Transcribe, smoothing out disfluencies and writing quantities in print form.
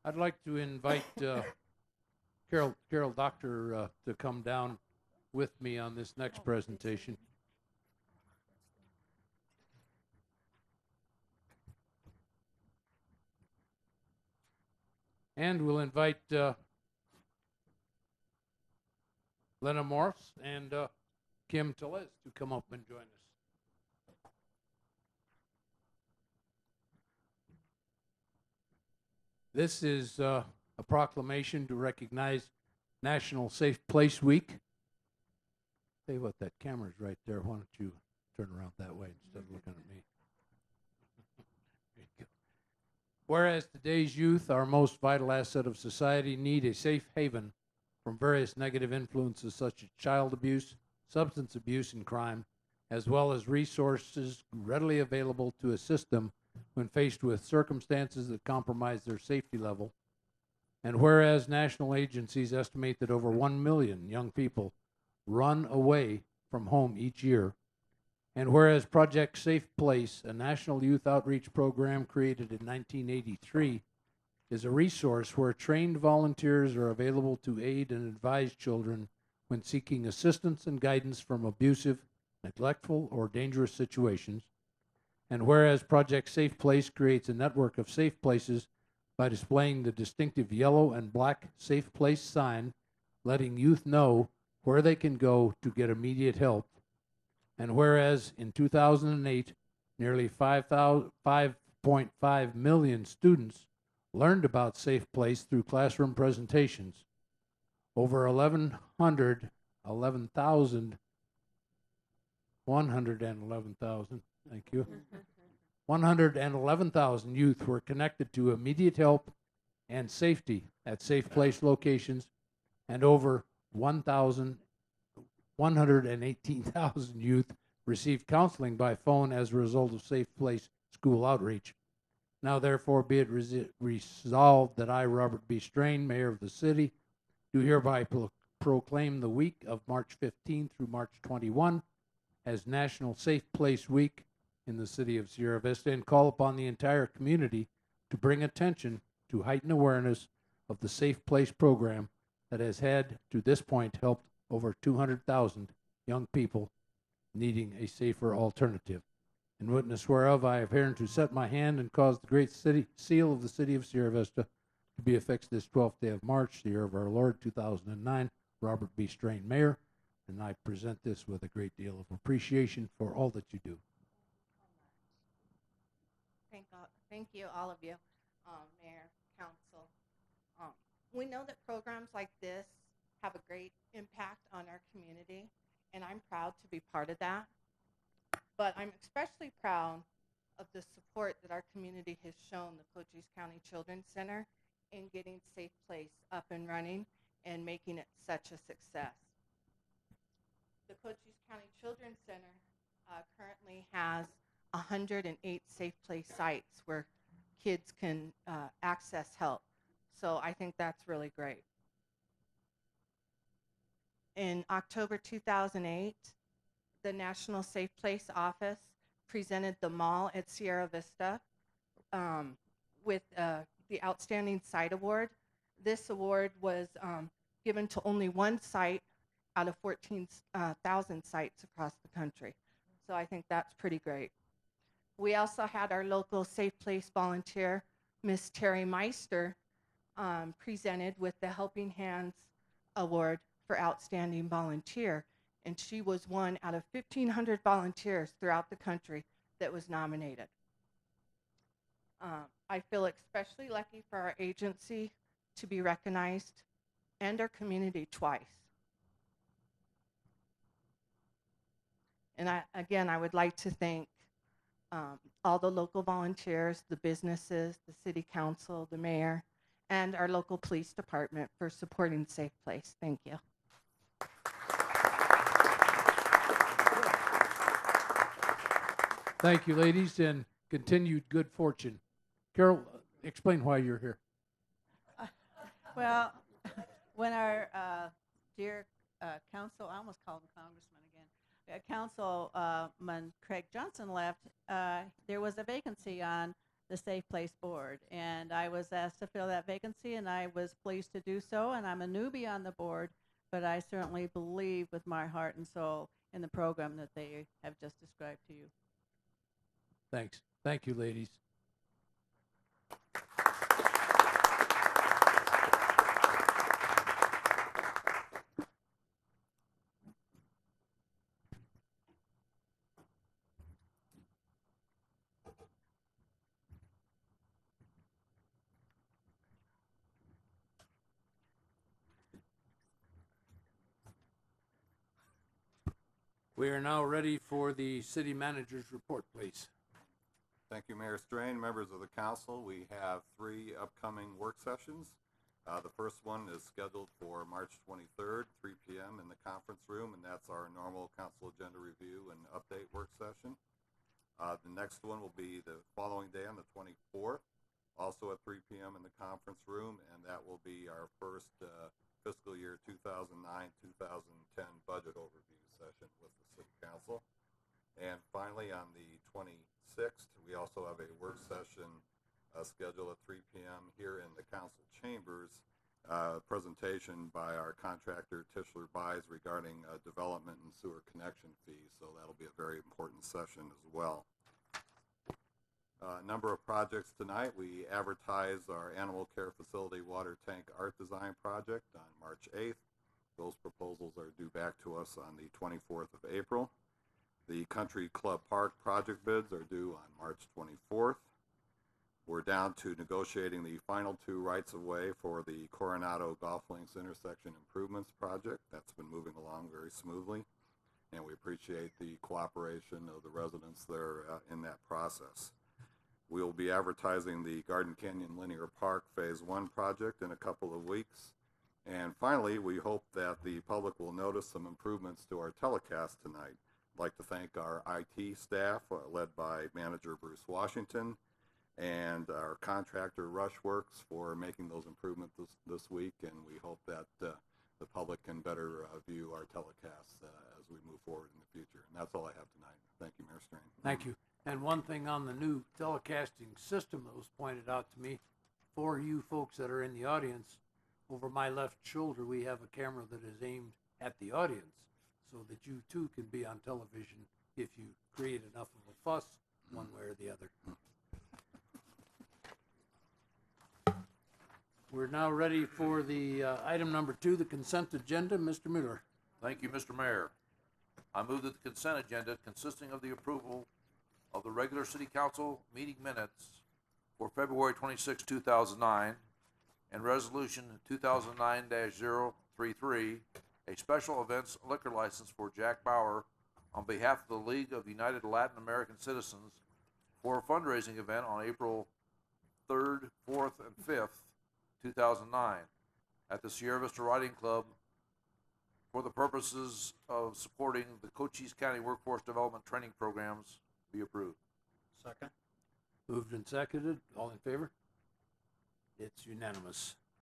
I'd like to invite Carol Doctor to come down with me on this next presentation. And we'll invite Lena Morse and Kim Tellez to come up and join us. This is a proclamation to recognize National Safe Place Week. Tell you what, that camera's right there. Why don't you turn around that way instead of looking at me? There you go. Whereas today's youth, our most vital asset of society, need a safe haven from various negative influences such as child abuse, substance abuse, and crime, as well as resources readily available to assist them when faced with circumstances that compromise their safety level. And whereas national agencies estimate that over 1 million young people run away from home each year, and whereas Project Safe Place, a national youth outreach program created in 1983, is a resource where trained volunteers are available to aid and advise children when seeking assistance and guidance from abusive, neglectful, or dangerous situations. And whereas Project Safe Place creates a network of safe places by displaying the distinctive yellow and black Safe Place sign, letting youth know where they can go to get immediate help. And whereas in 2008, nearly 5.5 million students learned about Safe Place through classroom presentations, over 111,000, thank you. 111,000 youth were connected to immediate help and safety at Safe Place locations, and over 118,000 youth received counseling by phone as a result of Safe Place school outreach. Now therefore be it resolved that I, Robert B. Strain, Mayor of the city, do hereby proclaim the week of March 15 through March 21 as National Safe Place Week in the city of Sierra Vista, and call upon the entire community to bring attention to heightened awareness of the Safe Place program that has had, to this point, helped over 200,000 young people needing a safer alternative. In witness whereof, I have hereunto set my hand and caused the great seal of the city of Sierra Vista to be affixed this 12th day of March, the year of our Lord, 2009, Robert B. Strain, Mayor, and I present this with a great deal of appreciation for all that you do. Thank you, all of you, Mayor, Council. We know that programs like this have a great impact on our community, and I'm proud to be part of that. But I'm especially proud of the support that our community has shown the Cochise County Children's Center in getting Safe Place up and running and making it such a success. The Cochise County Children's Center currently has 108 Safe Place sites where kids can access help. So I think that's really great. In October 2008, the National Safe Place Office presented the mall at Sierra Vista with the Outstanding Site Award. This award was given to only one site out of 14,000 sites across the country. So I think that's pretty great. We also had our local Safe Place volunteer, Miss Terry Meister, presented with the Helping Hands Award for Outstanding Volunteer. And she was one out of 1,500 volunteers throughout the country that was nominated. I feel especially lucky for our agency to be recognized and our community twice. And I would like to thank all the local volunteers, the businesses, the city council, the mayor, and our local police department for supporting Safe Place. Thank you. Thank you, ladies, and continued good fortune. Carol, explain why you're here. Well, when our dear council, I almost called him congressman again, councilman Craig Johnson left, there was a vacancy on the Safe Place Board. And I was asked to fill that vacancy, and I was pleased to do so. And I'm a newbie on the board, but I certainly believe with my heart and soul in the program that they have just described to you. Thanks. Thank you, ladies. We are now ready for the city manager's report, please. Thank you, Mayor Strain. Members of the council, we have 3 upcoming work sessions. The first one is scheduled for March 23rd, 3 p.m. in the conference room, and that's our normal council agenda review and update work session. The next one will be the following day on the 24th, also at 3 p.m. in the conference room, and that will be our first fiscal year 2009-2010 budget overview session with the city council. And finally, on the 26th, we also have a work session scheduled at 3 p.m. here in the council chambers, presentation by our contractor Tischler Buys regarding development and sewer connection fees. So that'll be a very important session as well. Number of projects tonight. We advertised our animal care facility water tank art design project on March 8th. Those proposals are due back to us on the 24th of April. The Country Club Park project bids are due on March 24th. We're down to negotiating the final 2 rights-of-way for the Coronado Golf Links Intersection Improvements Project. That's been moving along very smoothly, and we appreciate the cooperation of the residents there in that process. We will be advertising the Garden Canyon Linear Park Phase 1 project in a couple of weeks. And finally, we hope that the public will notice some improvements to our telecast tonight. I'd like to thank our IT staff, led by Manager Bruce Washington, and our contractor Rushworks for making those improvements this week, and we hope that the public can better view our telecasts as we move forward in the future. And that's all I have tonight. Thank you, Mayor Strain. Thank you. And one thing on the new telecasting system that was pointed out to me, for you folks that are in the audience, over my left shoulder we have a camera that is aimed at the audience so that you too can be on television if you create enough of a fuss one way or the other. We're now ready for the item number 2, the consent agenda. Mr. Mueller. Thank you, Mr. Mayor. I move that the consent agenda, consisting of the approval of the regular city council meeting minutes for February 26, 2009, and resolution 2009-033, a special events liquor license for Jack Bauer on behalf of the League of United Latin American Citizens for a fundraising event on April 3rd, 4th, and 5th, 2009 at the Sierra Vista Riding Club for the purposes of supporting the Cochise County Workforce Development Training Programs be approved. Second. Moved and seconded. All in favor? It's unanimous.